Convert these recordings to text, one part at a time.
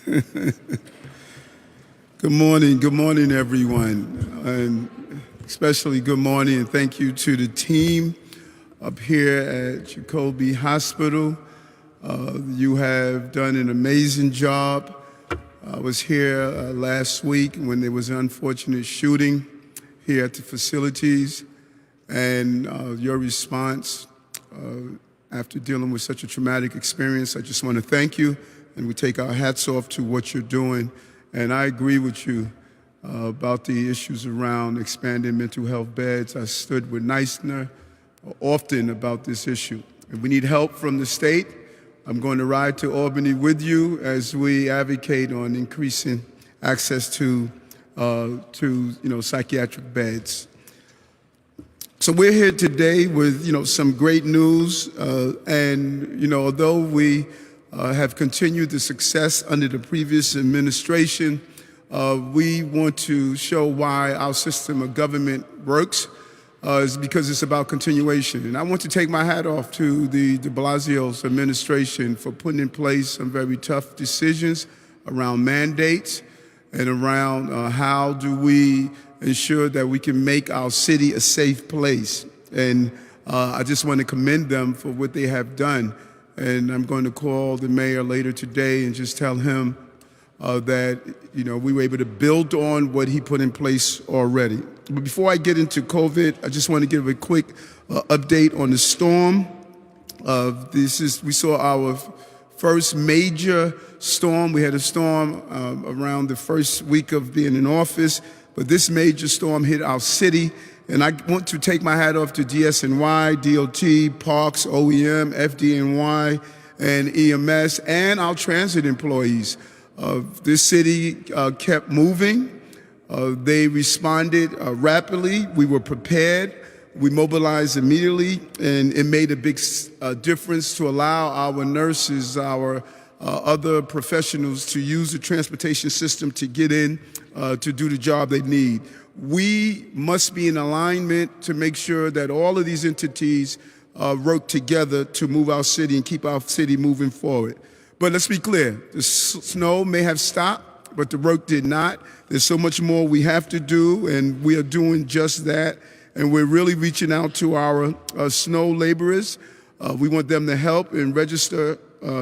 Good morning, everyone, and especially good morning and thank you to the team up here at Jacobi Hospital. You have done an amazing job. I was here last week when there was an unfortunate shooting here at the facilities, and your response after dealing with such a traumatic experience, I just want to thank you, and we take our hats off to what you're doing. And I agree with you about the issues around expanding mental health beds. I stood with Neisner often about this issue. If we need help from the state, I'm going to ride to Albany with you as we advocate on increasing access to psychiatric beds. So we're here today with some great news, and although we have continued the success under the previous administration, we want to show why our system of government works. Is because it's about continuation. And I want to take my hat off to the de Blasio's administration for putting in place some very tough decisions around mandates and around how do we ensure that we can make our city a safe place. And I just want to commend them for what they have done. And I'm going to call the mayor later today and just tell him that we were able to build on what he put in place already. But before I get into COVID, I just want to give a quick update on the storm. We saw our first major storm. We had a storm around the first week of being in office, but this major storm hit our city. And I want to take my hat off to DSNY, DOT, Parks, OEM, FDNY, and EMS, and our transit employees. This city kept moving. They responded rapidly. We were prepared. We mobilized immediately, and it made a big difference to allow our nurses, our other professionals to use the transportation system to get in to do the job they need. We must be in alignment to make sure that all of these entities work together to move our city and keep our city moving forward. But let's be clear, the snow may have stopped, but the work did not. There's so much more we have to do, and we are doing just that. And we're really reaching out to our snow laborers. We want them to help and register.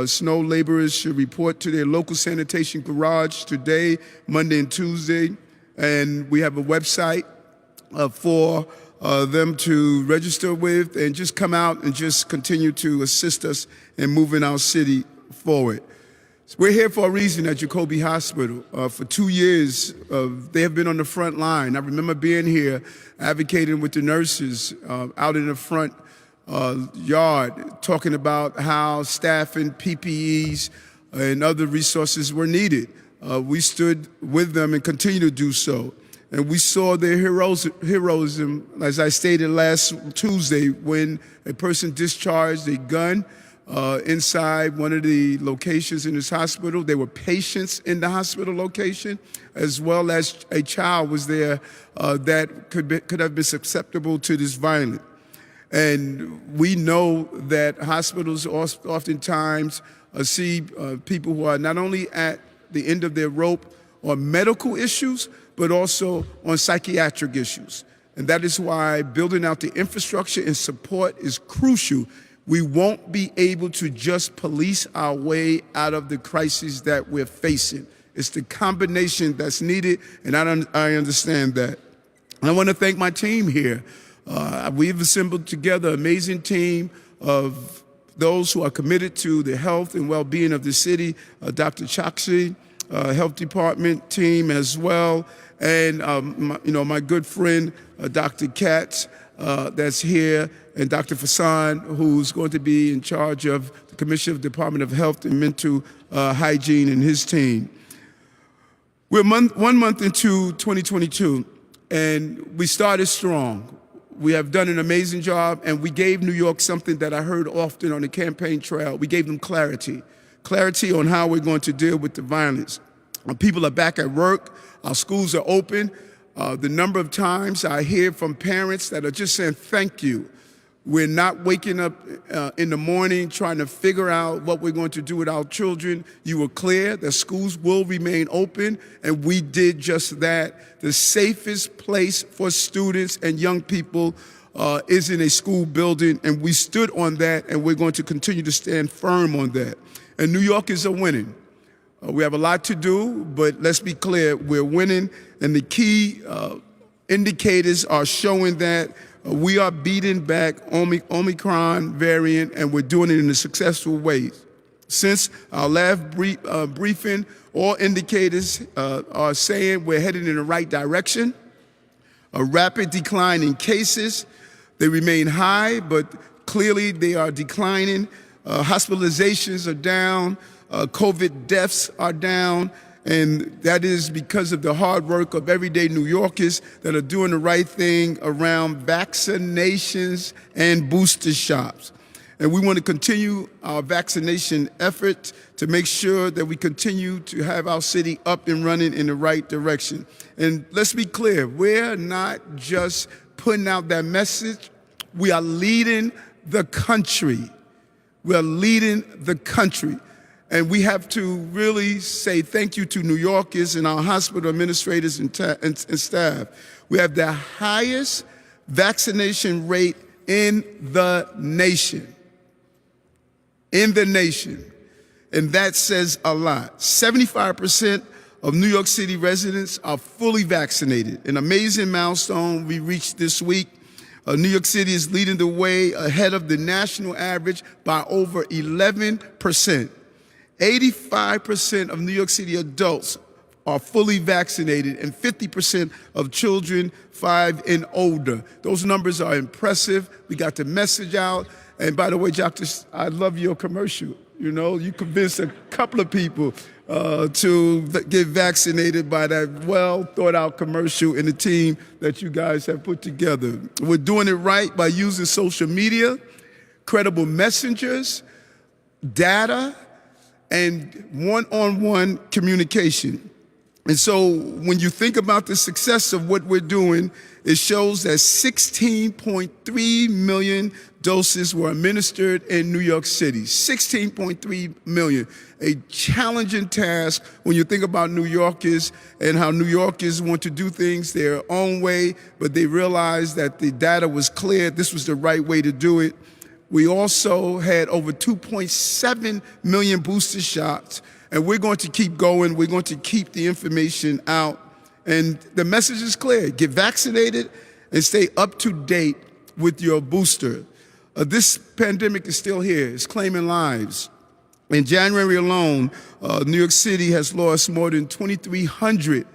Snow laborers should report to their local sanitation garage today, Monday and Tuesday. And we have a website for them to register with, and just come out and just continue to assist us in moving our city forward. So we're here for a reason at Jacobi Hospital. For 2 years, they have been on the front line. I remember being here advocating with the nurses out in the front yard, talking about how staffing, PPEs, and other resources were needed. We stood with them and continue to do so. And we saw their heroism, as I stated last Tuesday, when a person discharged a gun inside one of the locations in this hospital. There were patients in the hospital location, as well as a child was there that could have been susceptible to this violence. And we know that hospitals oftentimes see people who are not only at the end of their rope on medical issues, but also on psychiatric issues. And that is why building out the infrastructure and support is crucial. We won't be able to just police our way out of the crises that we're facing. It's the combination that's needed, and I understand that. And I want to thank my team here. We've assembled together an amazing team of those who are committed to the health and well-being of the city. Dr. Chokshi, Health Department team as well, and my good friend, Dr. Katz, that's here, and Dr. Fassan, who's going to be in charge of the Commissioner of the Department of Health and Mental Hygiene, and his team. We're 1 month into 2022, and we started strong. We have done an amazing job, and we gave New York something that I heard often on the campaign trail. We gave them clarity on how we're going to deal with the violence. People are back at work. Our schools are open. The number of times I hear from parents that are just saying thank you We're not waking up in the morning trying to figure out what we're going to do with our children. You were clear that schools will remain open, and we did just that. The safest place for students and young people is in a school building, and we stood on that, and we're going to continue to stand firm on that. And New Yorkers are winning. We have a lot to do, but let's be clear, we're winning, and the key indicators are showing that we are beating back Omicron variant, and we're doing it in a successful way. Since our last briefing, all indicators are saying we're headed in the right direction. A rapid decline in cases. They remain high, but clearly they are declining. Hospitalizations are down. COVID deaths are down. And that is because of the hard work of everyday New Yorkers that are doing the right thing around vaccinations and booster shots. And we want to continue our vaccination effort to make sure that we continue to have our city up and running in the right direction. And let's be clear, we're not just putting out that message, we are leading the country. We are leading the country. And we have to really say thank you to New Yorkers and our hospital administrators and staff. We have the highest vaccination rate in the nation. In the nation. And that says a lot. 75% of New York City residents are fully vaccinated. An amazing milestone we reached this week. New York City is leading the way ahead of the national average by over 11%. 85% of New York City adults are fully vaccinated, and 50% of children 5 and older. Those numbers are impressive. We got the message out. And by the way, Doctor, I love your commercial. You know, you convinced a couple of people to get vaccinated by that well thought out commercial and the team that you guys have put together. We're doing it right by using social media, credible messengers, data, and one-on-one communication. And so when you think about the success of what we're doing, it shows that 16.3 million doses were administered in New York City. 16.3 million. A challenging task when you think about New Yorkers and how New Yorkers want to do things their own way, but they realized that the data was clear. This was the right way to do it. We also had over 2.7 million booster shots, and we're going to keep going. We're going to keep the information out. And the message is clear. Get vaccinated and stay up to date with your booster. This pandemic is still here. It's claiming lives. In January alone, New York City has lost more than 2,300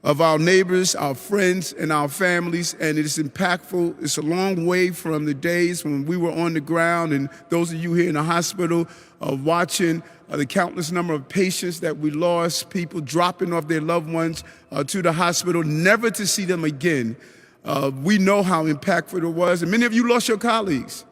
of our neighbors, our friends, and our families, and it is impactful. It's a long way from the days when we were on the ground, and those of you here in the hospital watching the countless number of patients that we lost, people dropping off their loved ones to the hospital, never to see them again. We know how impactful it was, and many of you lost your colleagues.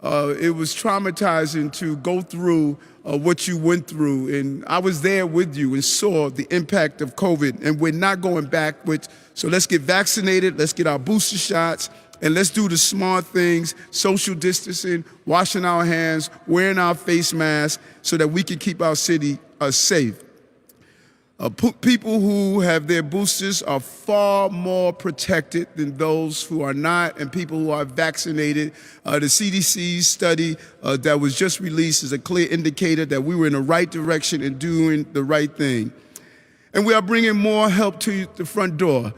It was traumatizing to go through what you went through, and I was there with you and saw the impact of COVID, and we're not going backwards. So let's get vaccinated, let's get our booster shots, and let's do the smart things, social distancing, washing our hands, wearing our face masks, so that we can keep our city safe. People who have their boosters are far more protected than those who are not, and people who are vaccinated. The CDC study that was just released is a clear indicator that we were in the right direction and doing the right thing. And we are bringing more help to the front door.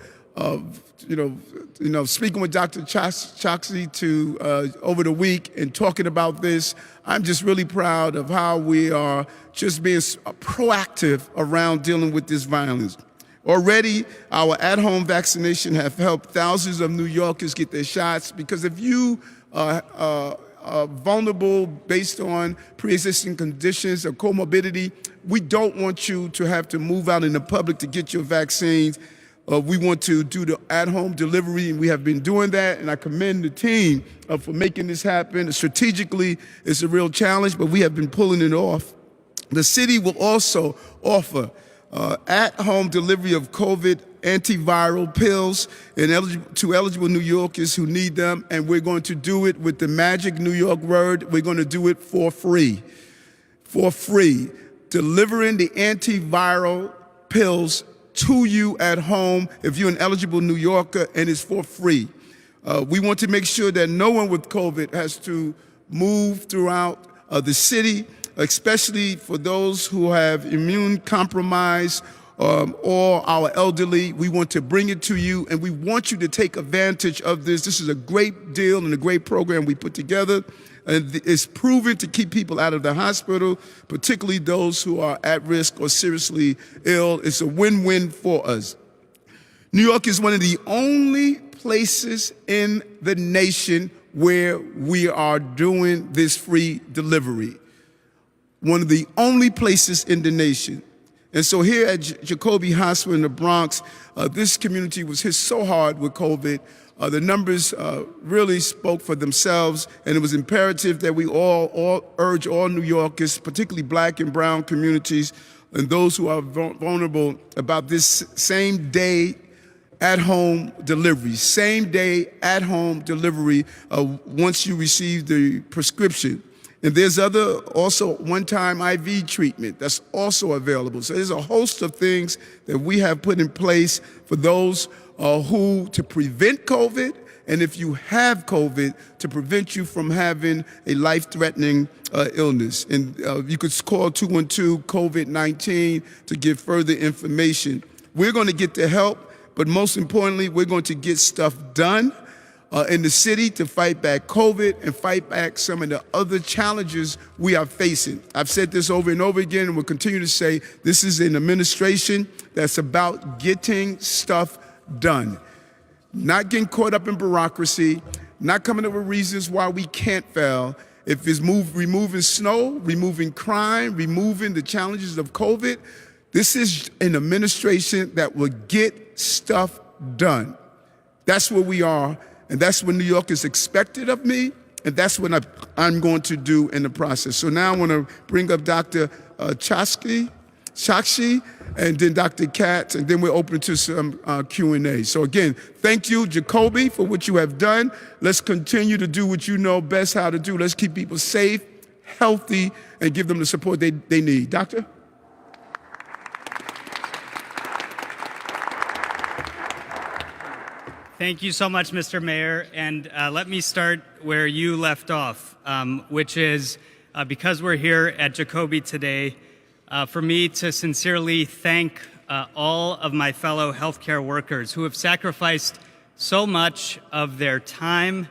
Speaking with Dr. Choksi over the week and talking about this, I'm just really proud of how we are just being proactive around dealing with this violence. Already, our at-home vaccination have helped thousands of New Yorkers get their shots, because if you are vulnerable based on pre-existing conditions or comorbidity, we don't want you to have to move out in the public to get your vaccines. We want to do the at-home delivery, and we have been doing that, and I commend the team for making this happen. Strategically, it's a real challenge, but we have been pulling it off. The city will also offer at-home delivery of COVID antiviral pills to eligible New Yorkers who need them, and we're going to do it with the magic New York word. We're going to do it for free. For free. Delivering the antiviral pills to you at home if you're an eligible New Yorker, and it's for free. We want to make sure that no one with COVID has to move throughout the city, especially for those who have immune compromise or our elderly. We want to bring it to you, and we want you to take advantage of this. This is a great deal and a great program we put together, and it's proven to keep people out of the hospital, particularly those who are at risk or seriously ill. It's a win-win for us. New York is one of the only places in the nation where we are doing this free delivery. One of the only places in the nation. And so here at Jacobi Hospital in the Bronx, this community was hit so hard with COVID. The numbers really spoke for themselves, and it was imperative that we all urge all New Yorkers, particularly Black and brown communities, and those who are vulnerable, about this same day at-home delivery, same day at-home delivery once you receive the prescription. And there's also one-time IV treatment that's also available. So there's a host of things that we have put in place for those to prevent COVID, and if you have COVID, to prevent you from having a life-threatening illness. And you could call 212-COVID-19 to get further information. We're going to get the help, but most importantly, we're going to get stuff done in the city to fight back COVID and fight back some of the other challenges we are facing. I've said this over and over again, and will continue to say, this is an administration that's about getting stuff done. Not getting caught up in bureaucracy, not coming up with reasons why we can't fail. If it's removing snow, removing crime, removing the challenges of COVID, this is an administration that will get stuff done. That's where we are. And that's what New York is expected of me, and that's what I'm going to do in the process. So now I want to bring up Dr. Chakshi, and then Dr. Katz, and then we're open to some Q&A. So again, thank you, Jacobi, for what you have done. Let's continue to do what you know best how to do. Let's keep people safe, healthy, and give them the support they need. Doctor? Thank you so much, Mr. Mayor. And let me start where you left off, which is because we're here at Jacobi today, for me to sincerely thank all of my fellow healthcare workers who have sacrificed so much of their time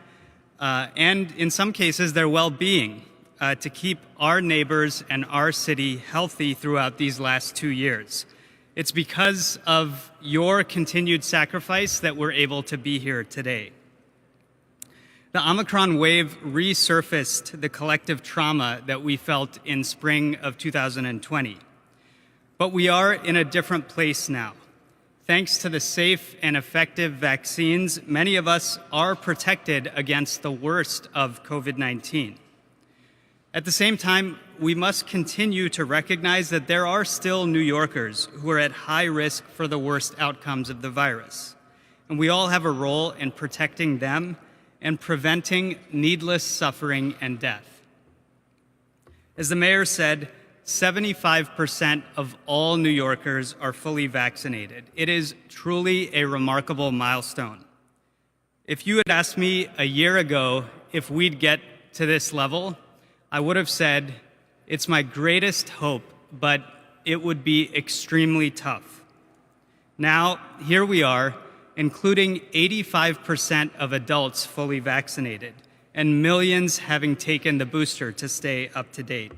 and, in some cases, their well-being to keep our neighbors and our city healthy throughout these last 2 years. It's because of your continued sacrifice that we're able to be here today. The Omicron wave resurfaced the collective trauma that we felt in spring of 2020. But we are in a different place now. Thanks to the safe and effective vaccines, many of us are protected against the worst of COVID-19. At the same time, we must continue to recognize that there are still New Yorkers who are at high risk for the worst outcomes of the virus. And we all have a role in protecting them and preventing needless suffering and death. As the mayor said, 75% of all New Yorkers are fully vaccinated. It is truly a remarkable milestone. If you had asked me a year ago if we'd get to this level, I would have said, it's my greatest hope, but it would be extremely tough. Now, here we are, including 85% of adults fully vaccinated, and millions having taken the booster to stay up to date.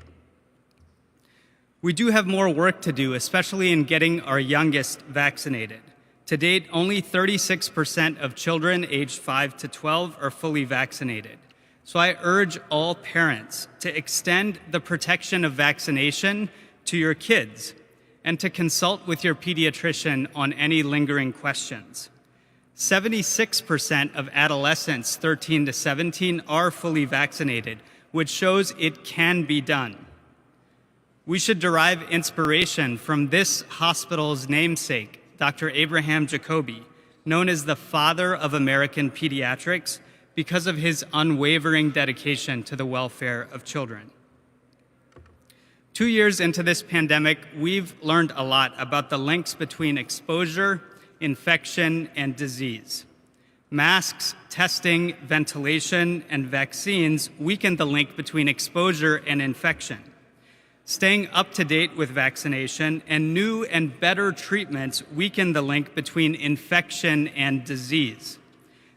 We do have more work to do, especially in getting our youngest vaccinated. To date, only 36% of children aged 5 to 12 are fully vaccinated. So I urge all parents to extend the protection of vaccination to your kids and to consult with your pediatrician on any lingering questions. 76% of adolescents 13 to 17 are fully vaccinated, which shows it can be done. We should derive inspiration from this hospital's namesake, Dr. Abraham Jacobi, known as the father of American pediatrics because of his unwavering dedication to the welfare of children. 2 years into this pandemic, we've learned a lot about the links between exposure, infection, and disease. Masks, testing, ventilation, and vaccines weaken the link between exposure and infection. Staying up to date with vaccination and new and better treatments weaken the link between infection and disease.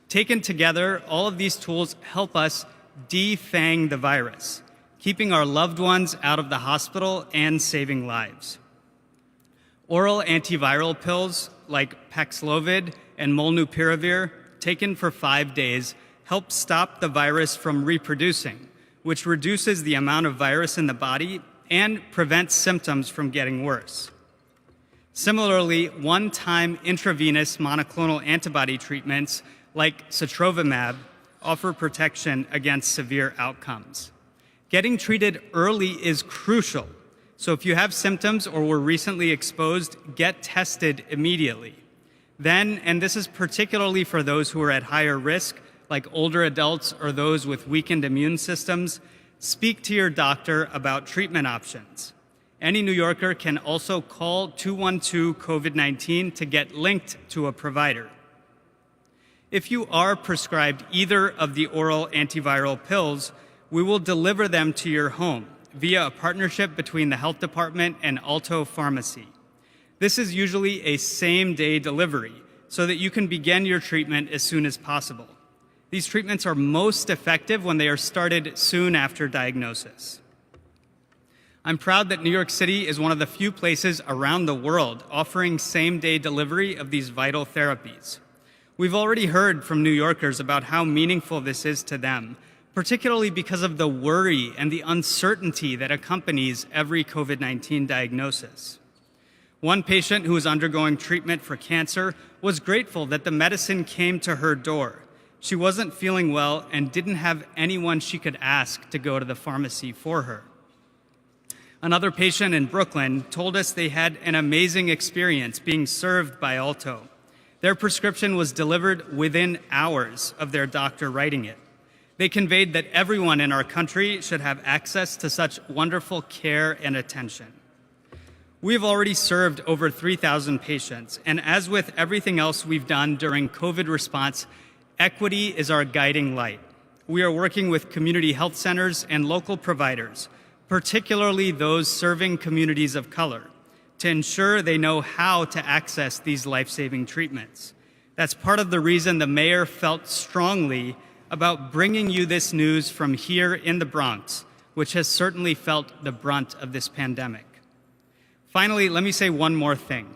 Taken together, all of these tools help us defang the virus, keeping our loved ones out of the hospital and saving lives. Oral antiviral pills like Paxlovid and Molnupiravir, taken for 5 days, help stop the virus from reproducing, which reduces the amount of virus in the body and prevents symptoms from getting worse. Similarly, one-time intravenous monoclonal antibody treatments like sotrovimab offer protection against severe outcomes. Getting treated early is crucial, so if you have symptoms or were recently exposed, get tested immediately. Then, and this is particularly for those who are at higher risk, like older adults or those with weakened immune systems, speak to your doctor about treatment options. Any New Yorker can also call 212 COVID-19 to get linked to a provider. If you are prescribed either of the oral antiviral pills, we will deliver them to your home via a partnership between the health department and Alto Pharmacy. This is usually a same-day delivery so that you can begin your treatment as soon as possible. These treatments are most effective when they are started soon after diagnosis. I'm proud that New York City is one of the few places around the world offering same-day delivery of these vital therapies. We've already heard from New Yorkers about how meaningful this is to them, particularly because of the worry and the uncertainty that accompanies every COVID-19 diagnosis. One patient who was undergoing treatment for cancer was grateful that the medicine came to her door. She wasn't feeling well and didn't have anyone she could ask to go to the pharmacy for her. Another patient in Brooklyn told us they had an amazing experience being served by Alto. Their prescription was delivered within hours of their doctor writing it. They conveyed that everyone in our country should have access to such wonderful care and attention. We've already served over 3,000 patients, and as with everything else we've done during COVID response, equity is our guiding light. We are working with community health centers and local providers, particularly those serving communities of color, to ensure they know how to access these life-saving treatments. That's part of the reason the mayor felt strongly about bringing you this news from here in the Bronx, which has certainly felt the brunt of this pandemic. Finally, let me say one more thing.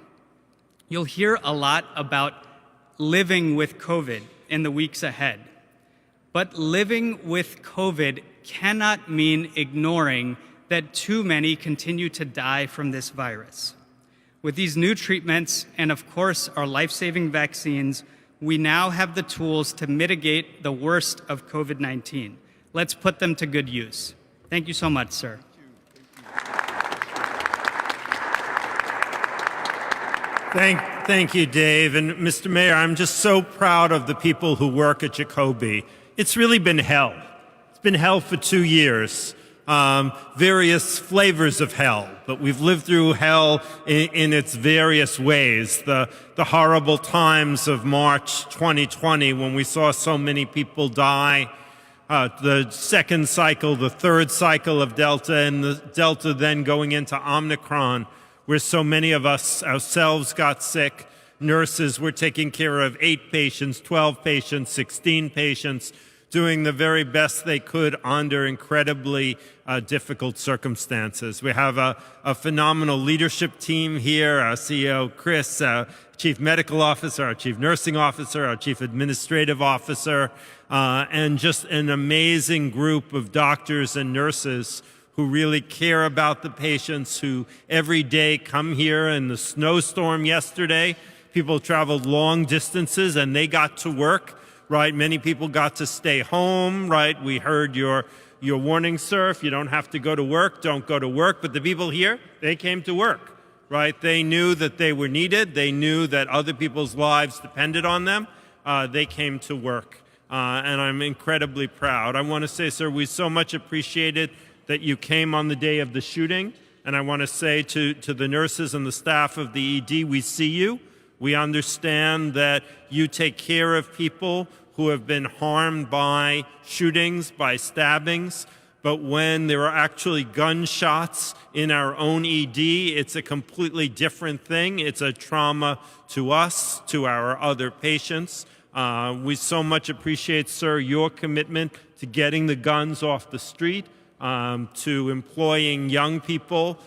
You'll hear a lot about living with COVID in the weeks ahead. But living with COVID cannot mean ignoring that too many continue to die from this virus. With these new treatments and, of course, our life-saving vaccines, we now have the tools to mitigate the worst of COVID-19. Let's put them to good use. Thank you so much, sir. Thank you, Dave. And Mr. Mayor, I'm just so proud of the people who work at Jacobi. It's really been hell. It's been hell for 2 years, various flavors of hell. But we've lived through hell in its various ways. The horrible times of March 2020 when we saw so many people die, the second cycle, the third cycle of Delta, and the Delta then going into Omicron, where so many of us ourselves got sick. Nurses were taking care of 8 patients, 12 patients, 16 patients, doing the very best they could under incredibly difficult circumstances. We have a phenomenal leadership team here, our CEO, Chris, our Chief Medical Officer, our Chief Nursing Officer, our Chief Administrative Officer, and just an amazing group of doctors and nurses who really care about the patients, who every day come here. In the snowstorm yesterday, people traveled long distances and they got to work, right? Many people got to stay home, right? We heard your your warning, sir. If you don't have to go to work, don't go to work. But the people here, they came to work, right? They knew that they were needed. They knew that other people's lives depended on them. They came to work, and I'm incredibly proud. I want to say, sir, we so much appreciated that you came on the day of the shooting, and I want to say to the nurses and the staff of the ED, we see you. We understand that you take care of people who have been harmed by shootings, by stabbings, but when there are actually gunshots in our own ED, it's a completely different thing. It's a trauma to us, to our other patients. We so much appreciate, sir, your commitment to getting the guns off the street, to employing young people,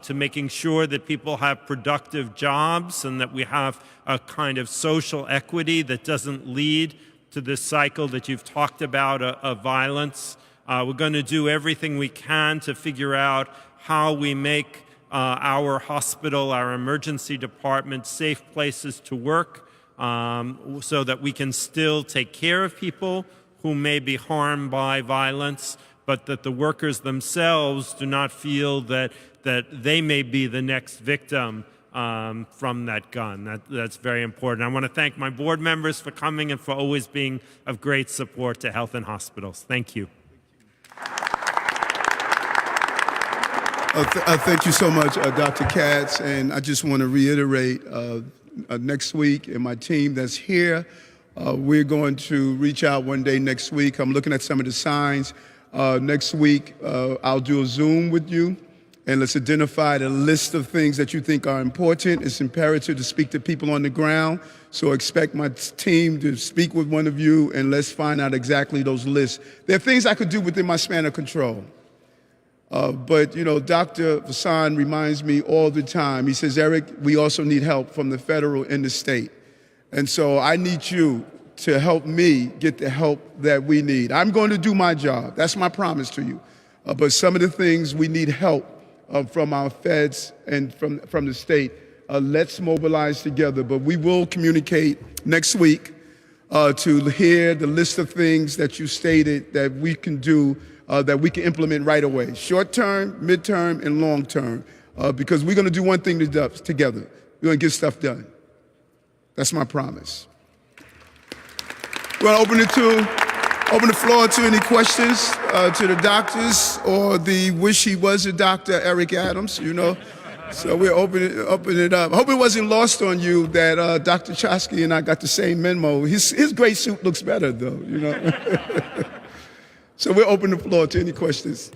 to making sure that people have productive jobs and that we have a kind of social equity that doesn't lead to this cycle that you've talked about of violence. We're going to do everything we can to figure out how we make our hospital, our emergency department, safe places to work, so that we can still take care of people who may be harmed by violence, but that the workers themselves do not feel that they may be the next victim from that gun. That's very important. I want to thank my board members for coming and for always being of great support to health and hospitals. Thank you. Thank you so much, Dr. Katz. And I just want to reiterate, next week, and my team that's here, we're going to reach out one day next week. I'm looking at some of the signs. Next week, I'll do a Zoom with you, and let's identify the list of things that you think are important. It's imperative to speak to people on the ground, so expect my team to speak with one of you, and let's find out exactly those lists. There are things I could do within my span of control. But, you know, Dr. Vassan reminds me all the time. He says, Eric, we also need help from the federal and the state. And so I need you to help me get the help that we need. I'm going to do my job. That's my promise to you. But some of the things we need help from our feds and from the state. Let's mobilize together. But we will communicate next week to hear the list of things that you stated that we can do, that we can implement right away. Short term, midterm, and long term. Because we're going to do one thing together. We're going to get stuff done. That's my promise. We're going to open the floor to any questions to the doctors or the wish he was a doctor, Eric Adams, you know. So we're opening it up. I hope it wasn't lost on you that Dr. Chosky and I got the same memo. His gray suit looks better, though, you know. So we'll open the floor to any questions.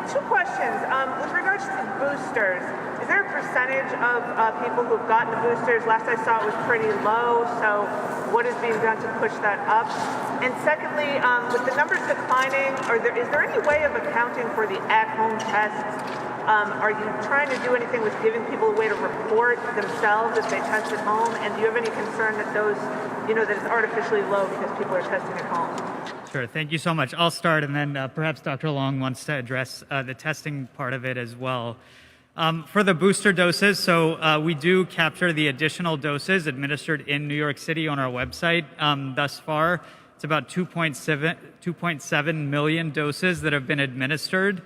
Two questions. With regards to boosters, is there a percentage of people who've gotten the boosters? Last I saw it was pretty low, so what is being done to push that up? And secondly, with the numbers declining, is there any way of accounting for the at-home tests? Are you trying to do anything with giving people a way to report themselves if they test at home? And do you have any concern that those, you know, that it's artificially low because people are testing at home? Sure, thank you so much. I'll start, and then perhaps Dr. Long wants to address the testing part of it as well. For the booster doses, so we do capture the additional doses administered in New York City on our website thus far. It's about 2.7 million doses that have been administered.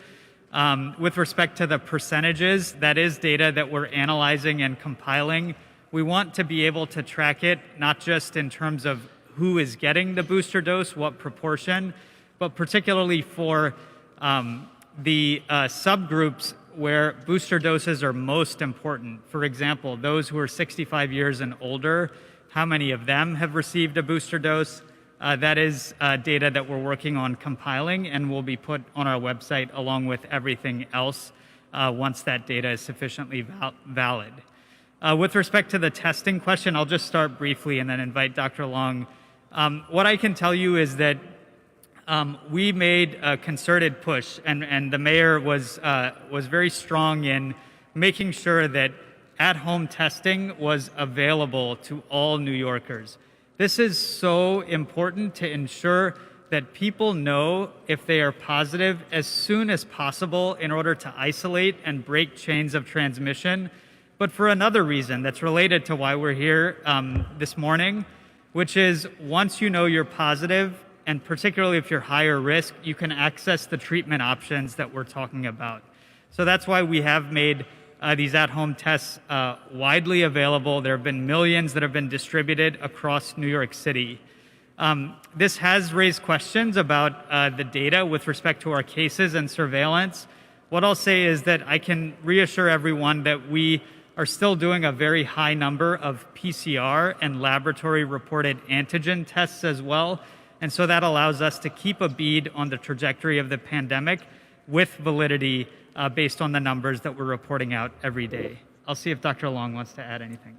With respect to the percentages, that is data that we're analyzing and compiling. We want to be able to track it, not just in terms of who is getting the booster dose, what proportion, but particularly for the subgroups where booster doses are most important. For example, those who are 65 years and older, how many of them have received a booster dose? That is data that we're working on compiling and will be put on our website along with everything else once that data is sufficiently valid. With respect to the testing question, I'll just start briefly and then invite Dr. Long. What I can tell you is that we made a concerted push, and the mayor was very strong in making sure that at-home testing was available to all New Yorkers. This is so important to ensure that people know if they are positive as soon as possible in order to isolate and break chains of transmission. But for another reason that's related to why we're here this morning, which is once you know you're positive, and particularly if you're higher risk, you can access the treatment options that we're talking about. So that's why we have made these at-home tests widely available. There have been millions that have been distributed across New York City. This has raised questions about the data with respect to our cases and surveillance. What I'll say is that I can reassure everyone that we are still doing a very high number of PCR and laboratory reported antigen tests as well. And so that allows us to keep a bead on the trajectory of the pandemic with validity based on the numbers that we're reporting out every day. I'll see if Dr. Long wants to add anything.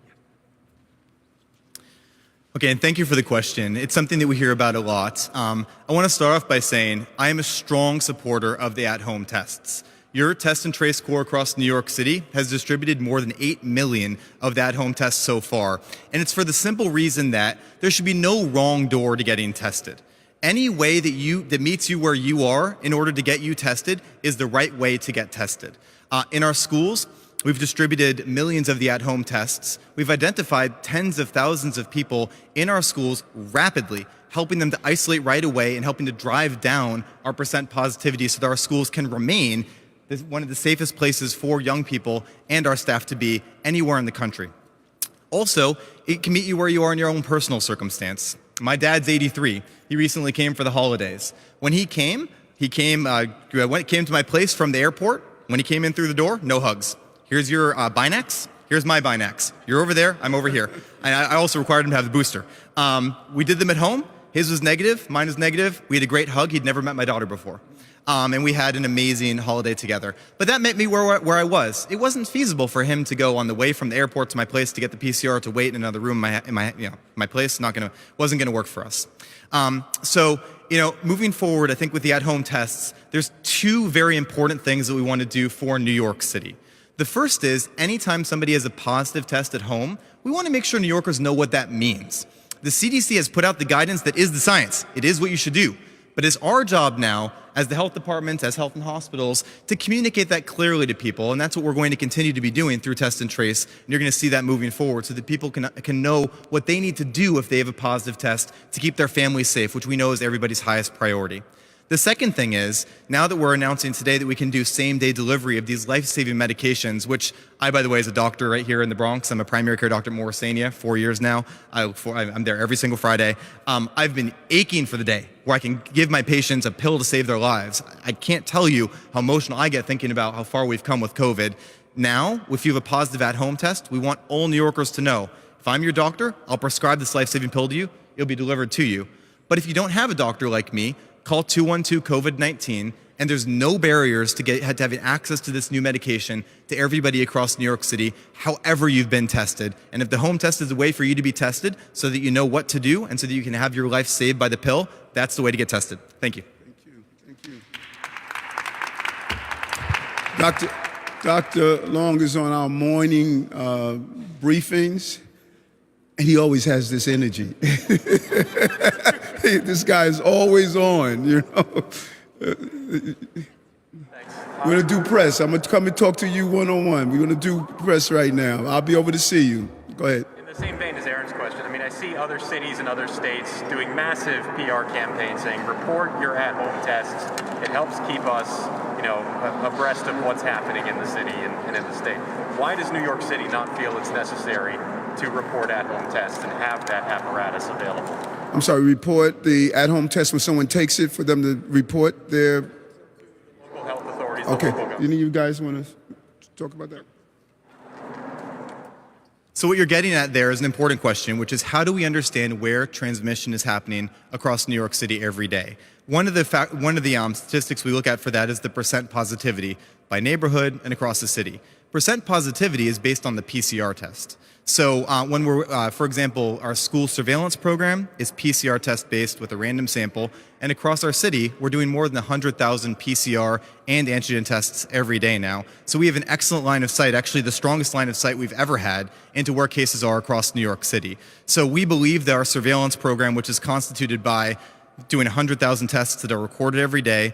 Okay, and thank you for the question. It's something that we hear about a lot. I want to start off by saying I am a strong supporter of the at-home tests. Your Test and Trace Corps across New York City has distributed more than 8 million of the at-home tests so far. And it's for the simple reason that there should be no wrong door to getting tested. Any way that meets you where you are in order to get you tested is the right way to get tested. In our schools, we've distributed millions of the at-home tests. We've identified tens of thousands of people in our schools rapidly, helping them to isolate right away and helping to drive down our percent positivity so that our schools can remain one of the safest places for young people and our staff to be anywhere in the country. Also, it can meet you where you are in your own personal circumstance. My dad's 83. He recently came for the holidays. When he came to my place from the airport. When he came in through the door, no hugs. Here's your Binax. Here's my Binax. You're over there, I'm over here. And I also required him to have the booster. We did them at home. His was negative, mine was negative. We had a great hug. He'd never met my daughter before. And we had an amazing holiday together. But that met me where I was. It wasn't feasible for him to go on the way from the airport to my place to get the PCR to wait in another room in my place. Wasn't gonna work for us. So moving forward, I think with the at-home tests, there's two very important things that we want to do for New York City. The first is anytime somebody has a positive test at home, we want to make sure New Yorkers know what that means. The CDC has put out the guidance that is the science. It is what you should do. But it's our job now, as the health departments, as health and hospitals, to communicate that clearly to people. And that's what we're going to continue to be doing through Test and Trace. And you're going to see that moving forward so that people can know what they need to do if they have a positive test to keep their families safe, which we know is everybody's highest priority. The second thing is, now that we're announcing today that we can do same-day delivery of these life-saving medications, which I, by the way, as a doctor right here in the Bronx, I'm a primary care doctor at Morrisania, 4 years now. I'm there every single Friday. I've been aching for the day where I can give my patients a pill to save their lives. I can't tell you how emotional I get thinking about how far we've come with COVID. Now, if you have a positive at-home test, we want all New Yorkers to know, if I'm your doctor, I'll prescribe this life-saving pill to you, it'll be delivered to you. But if you don't have a doctor like me, call 212-COVID-19, and there's no barriers to having access to this new medication to everybody across New York City, however you've been tested. And if the home test is a way for you to be tested so that you know what to do and so that you can have your life saved by the pill, that's the way to get tested. Thank you. Thank you. Dr. Long is on our morning briefings, and he always has this energy. This guy is always on, Thanks. We're gonna do press. I'm gonna come and talk to you one-on-one. We're gonna do press right now. I'll be over to see you. Go ahead. In the same vein as Aaron's question, I see other cities and other states doing massive PR campaigns saying, report your at-home tests. It helps keep us, abreast of what's happening in the city and in the state. Why does New York City not feel it's necessary to report at-home tests and have that apparatus available? I'm sorry, report the at-home test when someone takes it for them to report their... Local health authorities. Okay, any of you guys want to talk about that? So what you're getting at there is an important question, which is how do we understand where transmission is happening across New York City every day? One of the statistics we look at for that is the percent positivity by neighborhood and across the city. Percent positivity is based on the PCR test. So when we're, for example, our school surveillance program is PCR test based with a random sample, and across our city, we're doing more than 100,000 PCR and antigen tests every day now. So we have an excellent line of sight, actually the strongest line of sight we've ever had into where cases are across New York City. So we believe that our surveillance program, which is constituted by doing 100,000 tests that are recorded every day,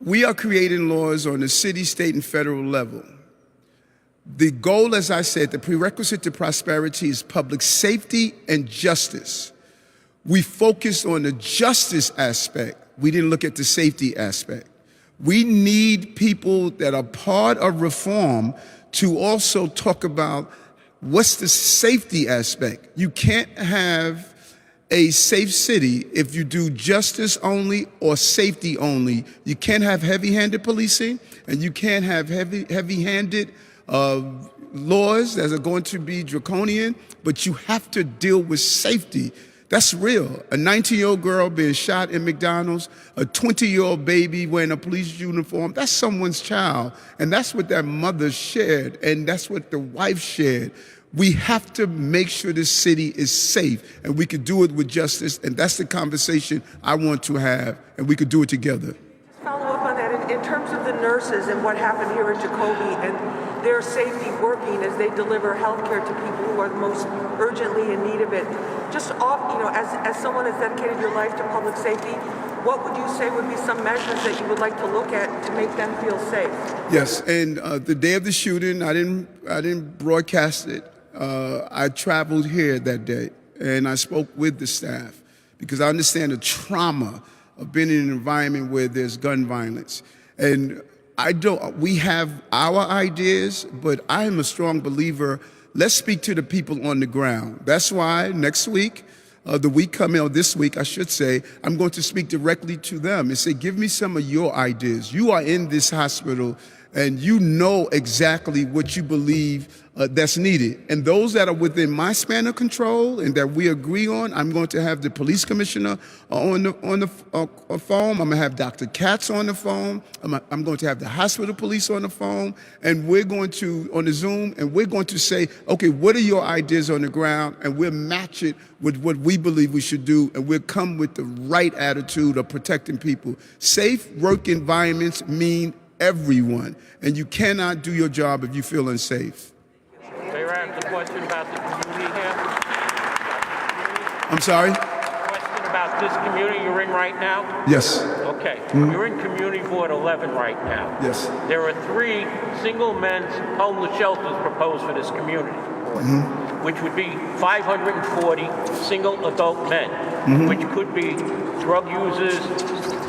We are creating laws on the city, state, and federal level. The goal, as I said, the prerequisite to prosperity is public safety and justice. We focused on the justice aspect. We didn't look at the safety aspect. We need people that are part of reform to also talk about what's the safety aspect. You can't have a safe city if you do justice only or safety only. You can't have heavy-handed policing, and you can't have heavy-handed laws that are going to be draconian, but you have to deal with safety. That's real. A 19-year-old girl being shot in McDonald's, a 20-year-old baby wearing a police uniform, that's someone's child. And that's what that mother shared, and that's what the wife shared. We have to make sure this city is safe, and we could do it with justice, and that's the conversation I want to have, and we could do it together. Follow up on that, in terms of the nurses and what happened here at Jacobi and their safety working as they deliver health care to people who are most urgently in need of it. Just off, as someone has dedicated your life to public safety, what would you say would be some measures that you would like to look at to make them feel safe? Yes, and the day of the shooting, I didn't broadcast it. I traveled here that day, and I spoke with the staff because I understand the trauma of being in an environment where there's gun violence. And we have our ideas, but I am a strong believer, let's speak to the people on the ground. That's why next week, the week coming, or this week, I should say, I'm going to speak directly to them and say, give me some of your ideas. You are in this hospital, and you know exactly what you believe that's needed. And those that are within my span of control and that we agree on, I'm going to have the police commissioner on the phone. I'm going to have Dr. Katz on the phone. I'm going to have the hospital police on the phone. And we're going to, on the Zoom, and we're going to say, okay, what are your ideas on the ground? And we'll match it with what we believe we should do. And we'll come with the right attitude of protecting people. Safe work environments mean everyone. And you cannot do your job if you feel unsafe. Mayor, I have a question about the community here. I'm sorry? Question about this community you're in right now? Yes. Okay. You're in Community Board 11 right now. Yes. There are 3 single men's homeless shelters proposed for this community, which would be 540 single adult men, which could be drug users,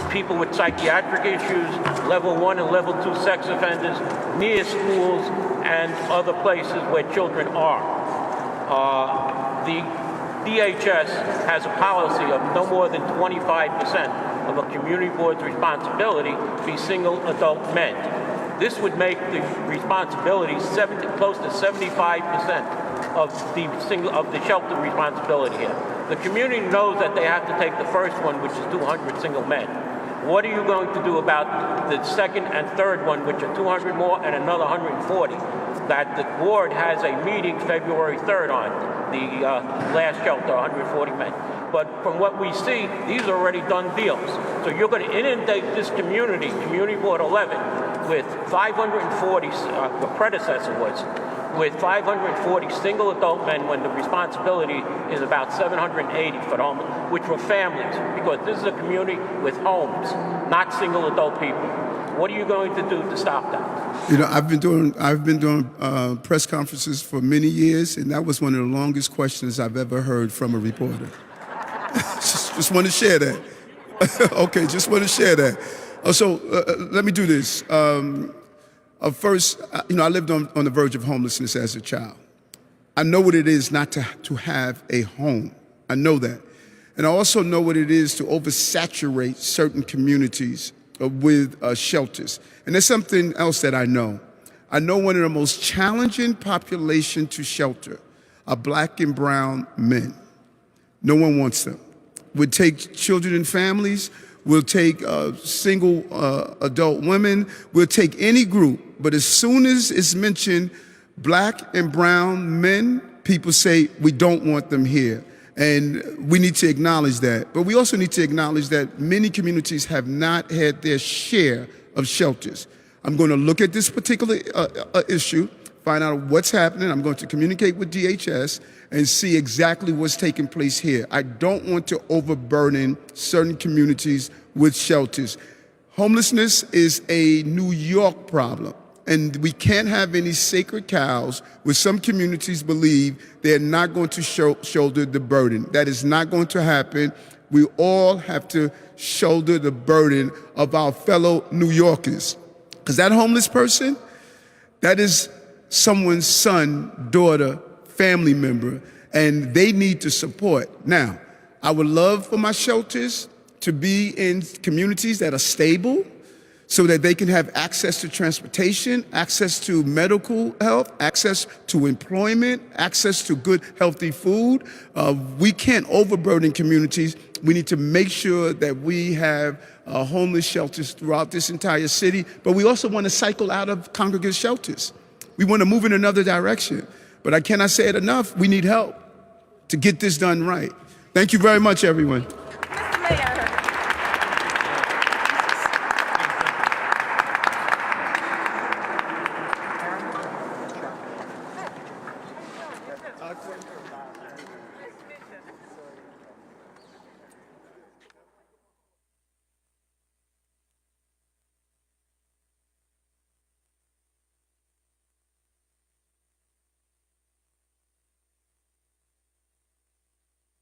people with psychiatric issues, level 1 and level 2 sex offenders, near schools and other places where children are. The DHS has a policy of no more than 25% of a community board's responsibility be single adult men. This would make the responsibility close to 75% of the shelter responsibility here. The community knows that they have to take the first one, which is 200 single men. What are you going to do about the second and third one, which are 200 more and another 140? That the board has a meeting February 3rd on, the last shelter, 140 men. But from what we see, these are already done deals. So you're going to inundate this community, Community Board 11, with 540, the predecessor was, with 540 single adult men when the responsibility is about 780 for the homeless, which were families, because this is a community with homes, not single adult people. What are you going to do to stop that? You know, I've been doing press conferences for many years, and that was one of the longest questions I've ever heard from a reporter. just want to share that. Okay, just want to share that. So let me do this. First, I lived on the verge of homelessness as a child. I know what it is not to have a home. I know that. And I also know what it is to oversaturate certain communities with shelters. And there's something else that I know. I know one of the most challenging population to shelter are Black and brown men. No one wants them. We'll take children and families. We'll take single adult women. We'll take any group. But as soon as it's mentioned Black and brown men, people say, we don't want them here. And we need to acknowledge that. But we also need to acknowledge that many communities have not had their share of shelters. I'm going to look at this particular issue, find out what's happening. I'm going to communicate with DHS and see exactly what's taking place here. I don't want to overburden certain communities with shelters. Homelessness is a New York problem, and we can't have any sacred cows where some communities believe they're not going to shoulder the burden. That is not going to happen. We all have to shoulder the burden of our fellow New Yorkers. Because that homeless person, that is someone's son, daughter, family member, and they need to support. Now, I would love for my shelters to be in communities that are stable so that they can have access to transportation, access to medical health, access to employment, access to good, healthy food. We can't overburden communities. We need to make sure that we have homeless shelters throughout this entire city, but we also want to cycle out of congregate shelters. We want to move in another direction. But I cannot say it enough, we need help to get this done right. Thank you very much, everyone.